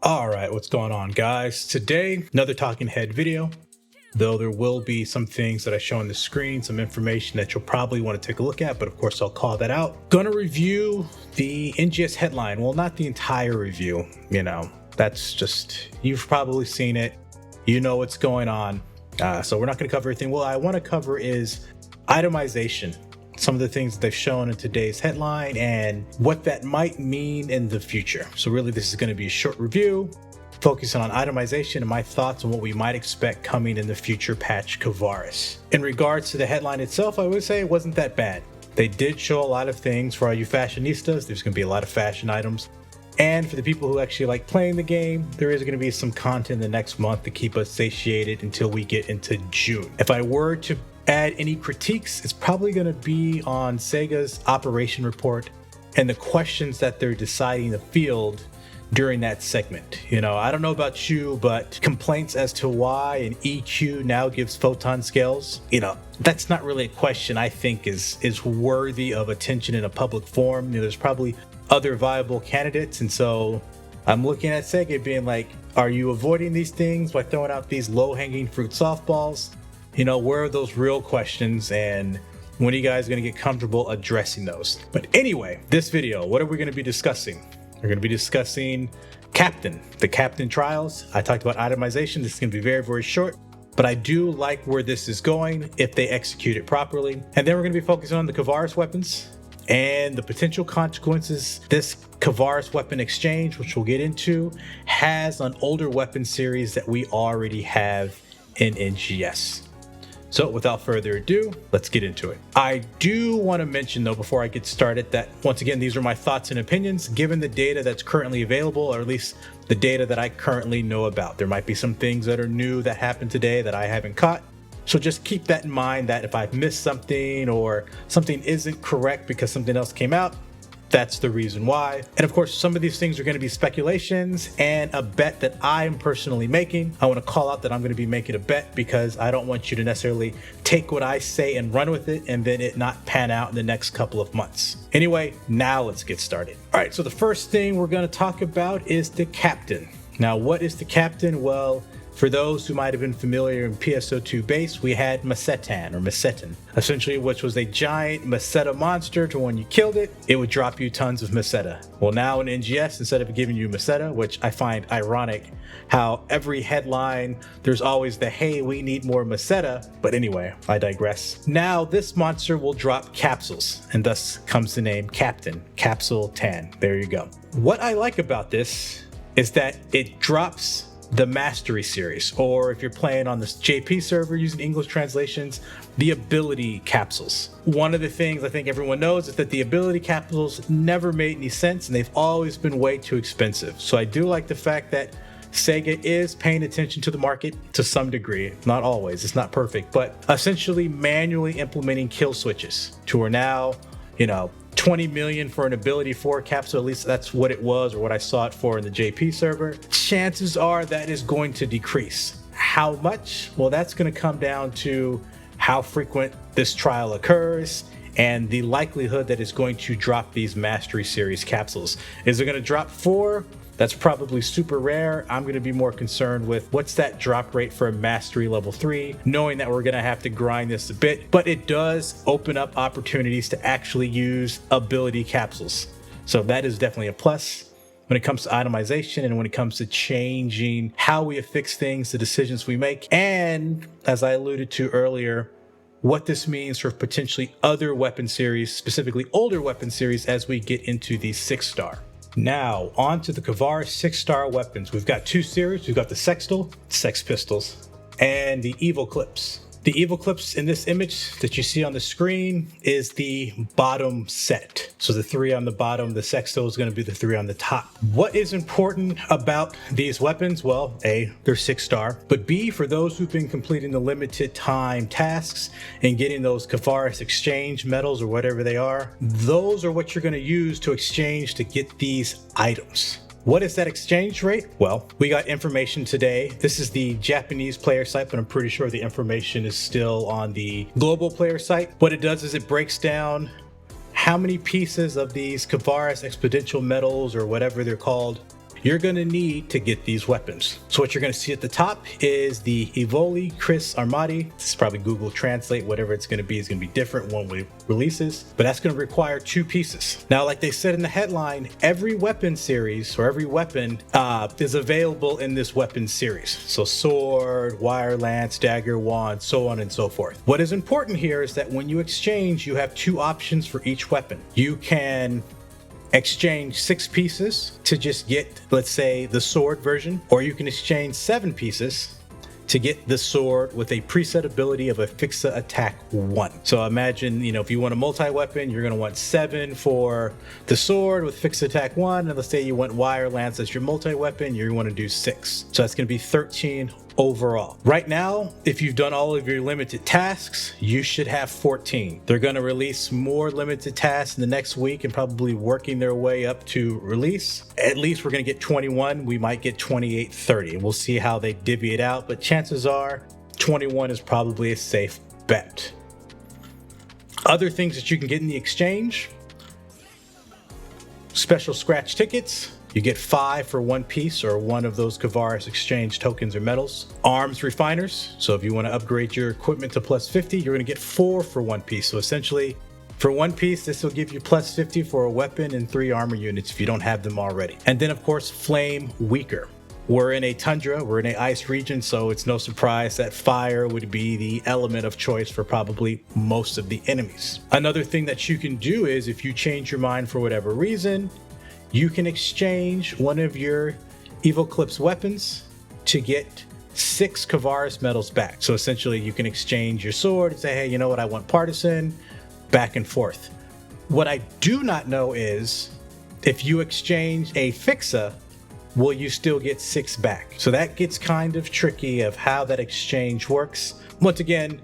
All right, what's going on, guys? Today, another talking head video, though there will be some things that I show on the screen, some information that you'll probably want to take a look at, but of course I'll call that out. Gonna review the NGS headline. Well, not the entire review, that's just, you've probably seen it. You know what's going on. So we're not gonna cover everything. What I wanna cover is itemization. Some of the things that they've shown in today's headline and what that might mean in the future. So really this is going to be a short review focusing on itemization and my thoughts on what we might expect coming in the future patch Kvaris. In regards to the headline itself, I would say it wasn't that bad. They did show a lot of things for all you fashionistas. There's going to be a lot of fashion items. And for the people who actually like playing the game, there is going to be some content the next month to keep us satiated until we get into June. If I were to add any critiques, it's probably going to be on Sega's operation report and the questions that they're deciding to field during that segment. I don't know about you, but complaints as to why an EQ now gives photon scales, that's not really a question I think is worthy of attention in a public forum. There's probably other viable candidates, and so I'm looking at Sega being like, are you avoiding these things by throwing out these low-hanging fruit softballs? Where are those real questions, and when are you guys going to get comfortable addressing those? But anyway, this video, what are we going to be discussing? We're going to be discussing Captan, the Captan trials. I talked about itemization. This is going to be very, very short, but I do like where this is going if they execute it properly. And then we're going to be focusing on the Kvaris weapons and the potential consequences this Kvaris weapon exchange, which we'll get into, has on older weapon series that we already have in NGS. So without further ado, let's get into it. I do want to mention though, before I get started, that once again, these are my thoughts and opinions given the data that's currently available, or at least the data that I currently know about. There might be some things that are new that happened today that I haven't caught. So just keep that in mind, that if I've missed something or something isn't correct because something else came out, that's the reason why. And of course, some of these things are going to be speculations and a bet that I am personally making. I want to call out that I'm going to be making a bet because I don't want you to necessarily take what I say and run with it and then it not pan out in the next couple of months. Anyway, now let's get started. All right, so the first thing we're going to talk about is the Captan. Now, what is the Captan? Well, for those who might have been familiar in PSO2 base, we had Masetan, essentially, which was a giant Meseta monster to when you killed it, it would drop you tons of Meseta. Well, now in NGS, instead of giving you Meseta, which I find ironic, how every headline, there's always the, hey, we need more Meseta. But anyway, I digress. Now this monster will drop capsules, and thus comes the name Captan, Capsule Tan. There you go. What I like about this is that it drops the Mastery series, or if you're playing on this JP server using English translations, the ability capsules. One of the things I think everyone knows is that the ability capsules never made any sense and they've always been way too expensive. So I do like the fact that Sega is paying attention to the market to some degree, not always, it's not perfect, but essentially manually implementing kill switches to where now, 20 million for an ability 4 capsule, at least that's what it was or what I saw it for in the JP server. Chances are that is going to decrease. How much? Well, that's going to come down to how frequent this trial occurs and the likelihood that it's going to drop these Mastery Series capsules. Is it going to drop 4? That's probably super rare. I'm going to be more concerned with what's that drop rate for a Mastery level 3, knowing that we're going to have to grind this a bit, but it does open up opportunities to actually use ability capsules. So that is definitely a plus when it comes to itemization and when it comes to changing how we affix things, the decisions we make, and as I alluded to earlier, what this means for potentially other weapon series, specifically older weapon series, as we get into the 6-star. Now, on to the Kvaris 6-star weapons. We've got 2 series. We've got the Sextal, Sex Pistols, and the Evoclipse. The Evoclipse in this image that you see on the screen is the bottom set. So the 3 on the bottom, the Sextal is going to be the 3 on the top. What is important about these weapons? Well, A, they're 6-star, but B, for those who've been completing the limited time tasks and getting those Kvaris exchange medals or whatever they are, those are what you're going to use to exchange to get these items. What is that exchange rate? Well, we got information today. This is the Japanese player site, but I'm pretty sure the information is still on the global player site. What it does is it breaks down how many pieces of these Kvaris exponential medals or whatever they're called you're going to need to get these weapons. So what you're going to see at the top is the Evoclipse Armati. This is probably Google Translate. Whatever it's going to be is going to be different when we releases, but that's going to require 2 pieces. Now, like they said in the headline, every weapon series or every weapon is available in this weapon series. So sword, wire lance, dagger, wand, so on and so forth. What is important here is that when you exchange, you have 2 options for each weapon. You can exchange 6 pieces to just get, let's say, the sword version, or you can exchange 7 pieces to get the sword with a preset ability of a Fixa attack 1. So imagine, if you want a multi-weapon, you're going to want 7 for the sword with Fixa attack 1, and let's say you want wire lance as your multi-weapon, you want to do 6. So that's going to be 13 overall. Right now, if you've done all of your limited tasks, you should have 14. They're going to release more limited tasks in the next week and probably working their way up to release. At least we're going to get 21. We might get 28, 30. We'll see how they divvy it out, but chances are 21 is probably a safe bet. Other things that you can get in the exchange: special scratch tickets. You get 5 for 1 piece or one of those Kvaris exchange tokens or medals. Arms refiners. So if you want to upgrade your equipment to +50, you're going to get 4 for 1 piece. So essentially, for 1 piece, this will give you +50 for a weapon and 3 armor units if you don't have them already. And then, of course, flame weaker. We're in a tundra, we're in an ice region, so it's no surprise that fire would be the element of choice for probably most of the enemies. Another thing that you can do is, if you change your mind for whatever reason, you can exchange one of your Evoclipse weapons to get 6 Kvaris medals back. So essentially you can exchange your sword and say, hey, you know what, I want partisan, back and forth. What I do not know is, if you exchange a Fixa, will you still get 6 back? So that gets kind of tricky of how that exchange works. Once again,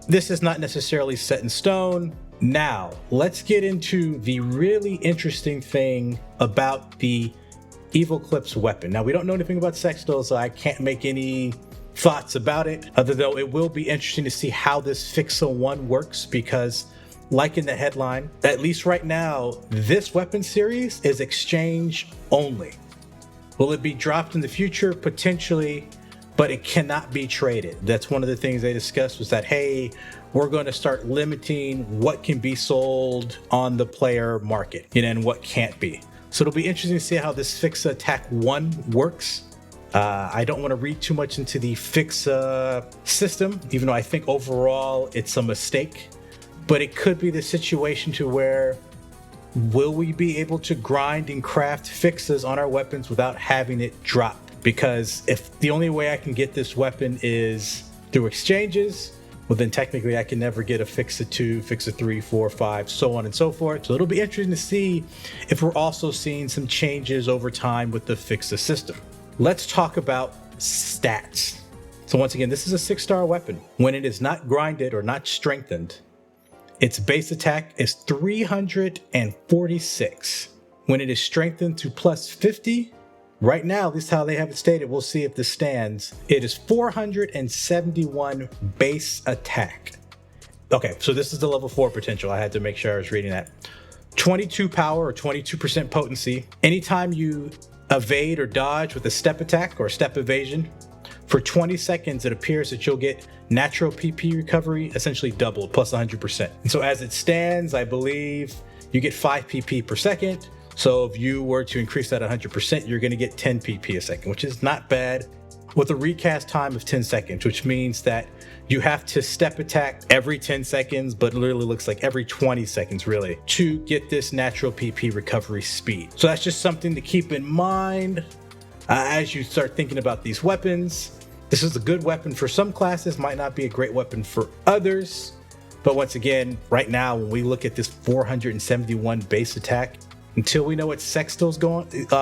this is not necessarily set in stone. Now, let's get into the really interesting thing about the Evoclipse weapon. Now, we don't know anything about Sextile, so I can't make any thoughts about it, other though it will be interesting to see how this Fixa 1 works, because like in the headline, at least right now, this weapon series is exchange only. Will it be dropped in the future? Potentially, but it cannot be traded. That's one of the things they discussed, was that, hey, we're going to start limiting what can be sold on the player market, and what can't be. So it'll be interesting to see how this Fixa attack 1 works. I don't want to read too much into the Fixa system, even though I think overall it's a mistake. But it could be the situation to where, will we be able to grind and craft Fixas on our weapons without having it drop? Because if the only way I can get this weapon is through exchanges, well, then technically I can never get a Fixa 2, Fixa 3, 4, 5, so on and so forth. So it'll be interesting to see if we're also seeing some changes over time with the Fixa system. Let's talk about stats. So once again, this is a 6-star weapon. When it is not grinded or not strengthened, its base attack is 346. When it is strengthened to +50, right now, this is how they have it stated. We'll see if this stands. It is 471 base attack. Okay, so this is the level 4 potential. I had to make sure I was reading that. 22 power or 22% potency. Anytime you evade or dodge with a step attack or step evasion, for 20 seconds, it appears that you'll get natural PP recovery, essentially doubled, plus 100%. And so as it stands, I believe you get 5 PP per second. So if you were to increase that 100%, you're going to get 10 PP a second, which is not bad, with a recast time of 10 seconds, which means that you have to step attack every 10 seconds, but literally looks like every 20 seconds really, to get this natural PP recovery speed. So that's just something to keep in mind as you start thinking about these weapons. This is a good weapon for some classes, might not be a great weapon for others. But once again, right now, when we look at this 471 base attack, until we know what Sextile's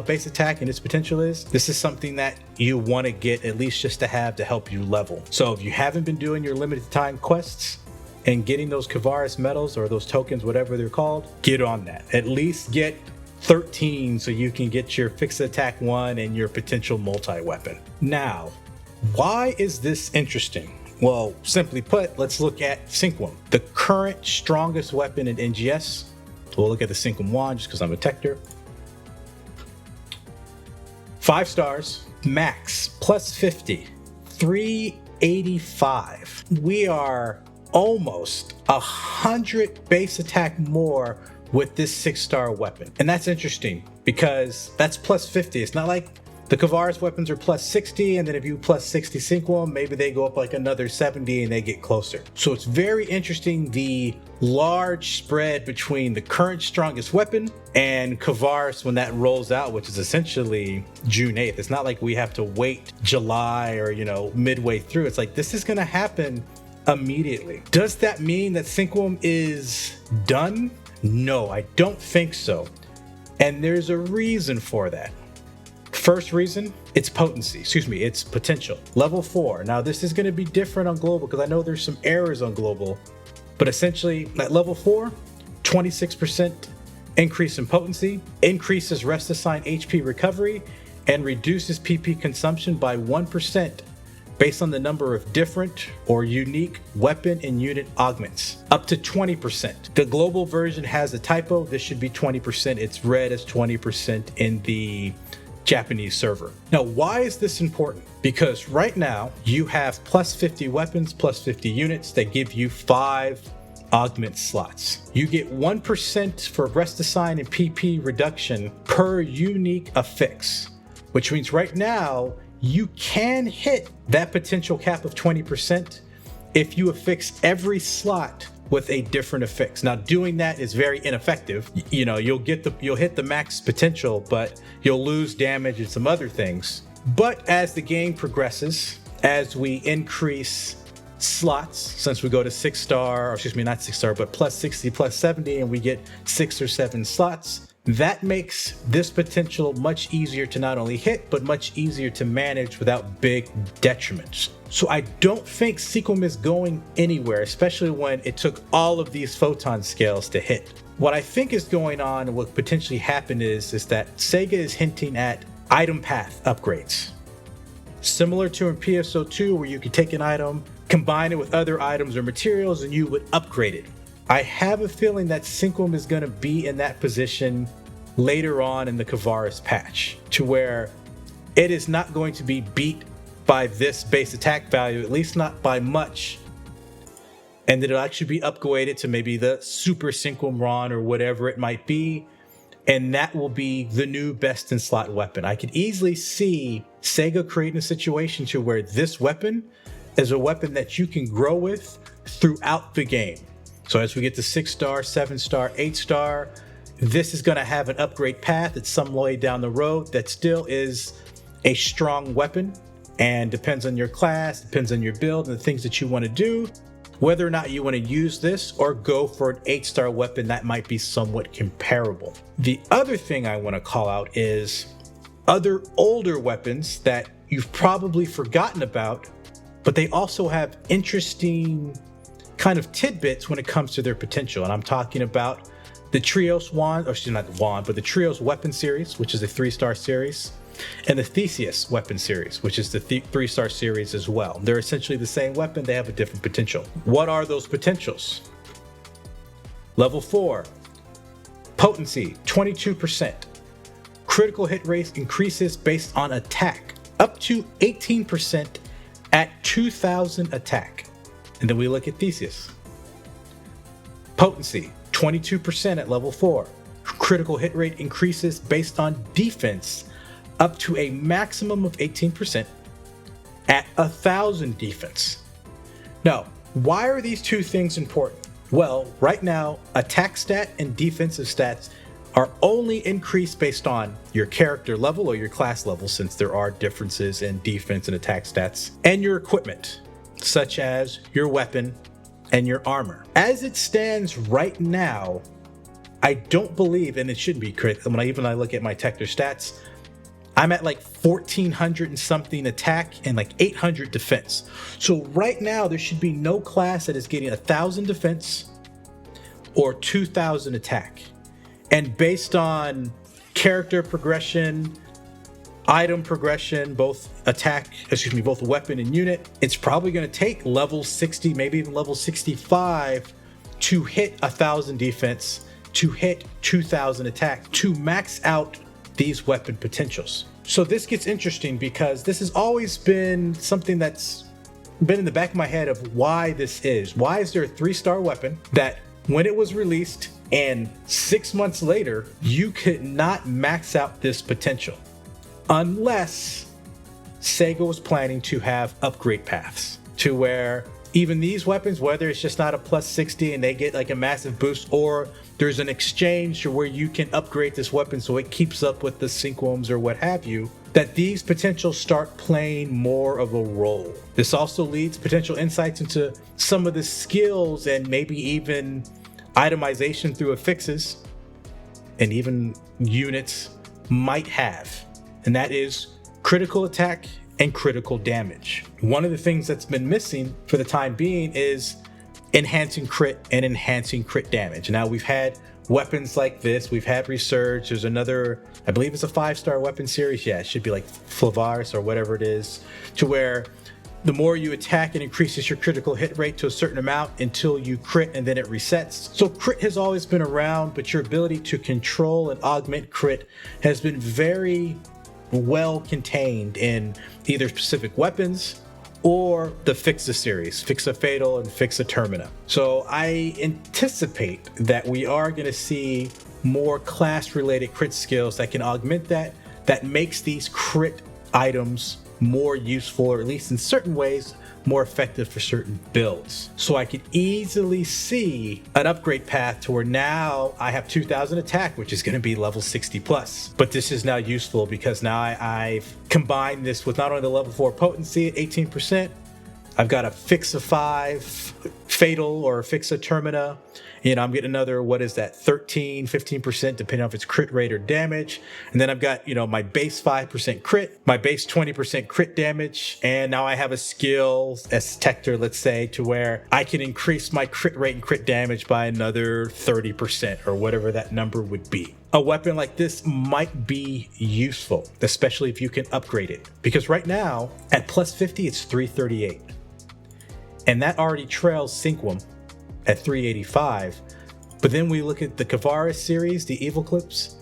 base attack and its potential is, this is something that you want to get at least just to have to help you level. So if you haven't been doing your limited time quests and getting those Kvaris medals or those tokens, whatever they're called, get on that. At least get 13 so you can get your Fixa attack 1 and your potential multi-weapon. Now, why is this interesting? Well, simply put, let's look at Cinquem, the current strongest weapon in NGS. We'll look at the Cinquem wand just because I'm a Techter. 5 stars, max, plus 50, 385. We are almost 100 base attack more with this 6-star weapon. And that's interesting because that's plus 50. It's not like the Kvaris weapons are plus 60, and then if you plus 60 Cinquem, maybe they go up like another 70 and they get closer. So it's very interesting, the large spread between the current strongest weapon and Kvaris when that rolls out, which is essentially June 8th. It's not like we have to wait July or, midway through. It's like this is going to happen immediately. Does that mean that Cinquem is done? No, I don't think so. And there's a reason for that. First reason, its potential. Level 4. Now this is going to be different on global because I know there's some errors on global, but essentially at level 4, 26% increase in potency, increases rest assign HP recovery, and reduces PP consumption by 1% based on the number of different or unique weapon and unit augments, up to 20%. The global version has a typo. This should be 20%. It's read as 20% in the Japanese server. Now, why is this important? Because right now you have plus 50 weapons, plus 50 units that give you 5 augment slots. You get 1% for rest assign and PP reduction per unique affix, which means right now you can hit that potential cap of 20% if you affix every slot with a different affix. Now, doing that is very ineffective. You'll hit the max potential, but you'll lose damage and some other things. But as the game progresses, as we increase slots, since we go to 6-star, not 6-star, but plus 60, plus 70, and we get 6 or 7 slots, that makes this potential much easier to not only hit, but much easier to manage without big detriments. So I don't think Cinquem is going anywhere, especially when it took all of these photon scales to hit. What I think is going on and what potentially happened is that Sega is hinting at item path upgrades. Similar to in PSO2, where you could take an item, combine it with other items or materials, and you would upgrade it. I have a feeling that Cinquem is going to be in that position later on in the Kvaris patch, to where it is not going to be beat by this base attack value, at least not by much, and that it'll actually be upgraded to maybe the Super Cinquem Ron or whatever it might be, and that will be the new best in slot weapon. I could easily see Sega creating a situation to where this weapon is a weapon that you can grow with throughout the game. So as we get to 6-star, 7-star, 8-star, this is going to have an upgrade path at some way down the road that still is a strong weapon, and depends on your class, depends on your build and the things that you want to do, whether or not you want to use this or go for an 8-star weapon that might be somewhat comparable. The other thing I want to call out is other older weapons that you've probably forgotten about, but they also have interesting kind of tidbits when it comes to their potential. And I'm talking about the Trios wand, or not the wand, but the Trios weapon series, which is a 3-star series, and the Theseus weapon series, which is the 3-star series as well. They're essentially the same weapon, they have a different potential. What are those potentials? Level 4, potency, 22%. Critical hit rate increases based on attack, up to 18% at 2000 attack. And then we look at Theseus. Potency, 22% at level 4. Critical hit rate increases based on defense, up to a maximum of 18% at 1000 defense. Now, why are these two things important? Well, right now, attack stat and defensive stats are only increased based on your character level or your class level, since there are differences in defense and attack stats, and your equipment, such as your weapon and your armor. As it stands right now, I don't believe, and it shouldn't be correct, when I look at my Techter stats, I'm at like 1400 and something attack and like 800 defense. So right now there should be no class that is getting 1000 defense or 2000 attack. And based on character progression, item progression, both weapon and unit, it's probably going to take level 60, maybe even level 65 to hit 1000 defense, to hit 2000 attack, to max out these weapon potentials. So this gets interesting because this has always been something that's been in the back of my head of why this is. Why is there a 3-star weapon that when it was released and 6 months later, you could not max out this potential unless Sega was planning to have upgrade paths to where even these weapons, whether it's just not a plus 60 and they get like a massive boost, or there's an exchange where you can upgrade this weapon so it keeps up with the Cinquems or what have you, that these potentials start playing more of a role. This also leads potential insights into some of the skills and maybe even itemization through affixes and even units might have, and that is critical attack and critical damage. One of the things that's been missing for the time being is enhancing crit and enhancing crit damage. Now we've had weapons like this, we've had Resurge, there's another, I believe it's a 5-star weapon series, yeah, it should be like Kvaris or whatever it is, to where the more you attack, it increases your critical hit rate to a certain amount until you crit and then it resets. So crit has always been around, but your ability to control and augment crit has been very well contained in either specific weapons or the Fixa series, Fixa Fatal and Fixa Termina. So I anticipate that we are going to see more class-related crit skills that can augment that makes these crit items more useful, or at least in certain ways, more effective for certain builds. So I could easily see an upgrade path to where now I have 2000 attack, which is going to be level 60 plus. But this is now useful because now I've combined this with not only the level 4 potency at 18%, I've got a Fixa 5 Fatal or Fixa Termina. You know, I'm getting another, what is that, 13, 15%, depending on if it's crit rate or damage. And then I've got, you know, my base 5% crit, my base 20% crit damage. And now I have a skill as Techter, let's say, to where I can increase my crit rate and crit damage by another 30% or whatever that number would be. A weapon like this might be useful, especially if you can upgrade it. Because right now, at plus 50, it's 338. And that already trails Cinquem at 385. But then we look at the Kvaris series, the Evoclipse,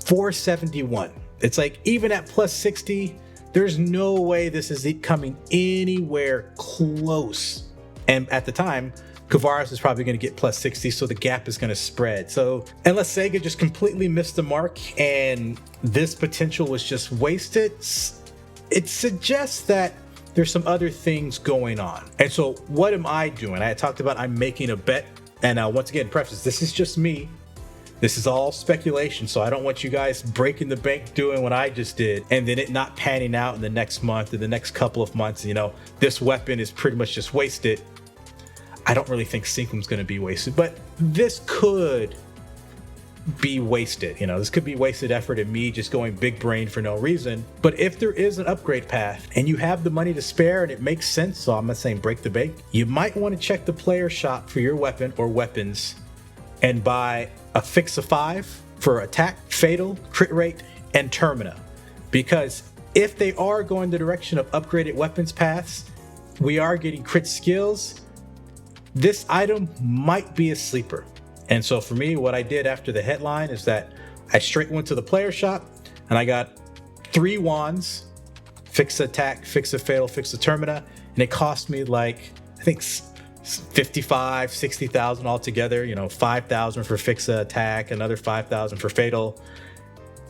471. It's like, even at plus 60, there's no way this is coming anywhere close. And at the time, Kvaris is probably going to get plus 60, so the gap is going to spread. So unless Sega just completely missed the mark and this potential was just wasted, it suggests that there's some other things going on. And so what am I doing? I talked about I'm making a bet. And once again, preface, this is just me. This is all speculation. So I don't want you guys breaking the bank doing what I just did and then it not panning out in the next month or the next couple of months. You know, this weapon is pretty much just wasted. I don't really think Cinquem's going to be wasted, but this could be wasted. You know, this could be wasted effort and me just going big brain for no reason. But if there is an upgrade path and you have the money to spare and it makes sense, so I'm not saying break the bank, you might want to check the player shop for your weapon or weapons and buy a Fixa 5 for attack, fatal, crit rate, and Termina. Because if they are going the direction of upgraded weapons paths, we are getting crit skills, this item might be a sleeper. And so for me, what I did after the headline is that I straight went to the player shop and I got 3 wands, Fixa Attack, Fixa Fatal, Fixa Termina, and it cost me like, I think 55, 60,000 altogether, you know, 5,000 for Fixa Attack, another 5,000 for Fatal.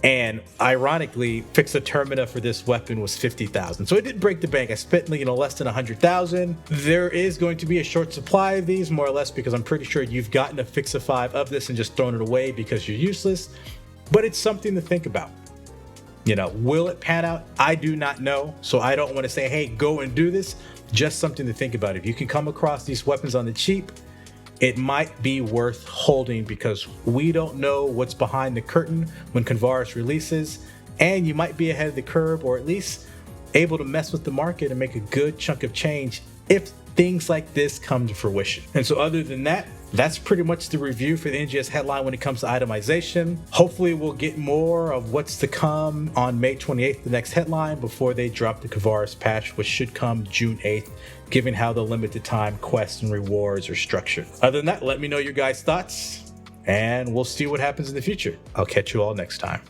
And ironically, Fixa Termina for this weapon was 50,000. So it did break the bank. I spent, you know, less than 100,000. There is going to be a short supply of these, more or less, because I'm pretty sure you've gotten a Fixa 5 of this and just thrown it away because you're useless. But it's something to think about. You know, will it pan out? I do not know. So I don't want to say, hey, go and do this. Just something to think about. If you can come across these weapons on the cheap, it might be worth holding because we don't know what's behind the curtain when Kvaris releases, and you might be ahead of the curve or at least able to mess with the market and make a good chunk of change if things like this come to fruition. And so other than that, that's pretty much the review for the NGS headline when it comes to itemization. Hopefully we'll get more of what's to come on May 28th, the next headline, before they drop the Kvaris patch, which should come June 8th, given how the limited time quests and rewards are structured. Other than that, let me know your guys' thoughts, and we'll see what happens in the future. I'll catch you all next time.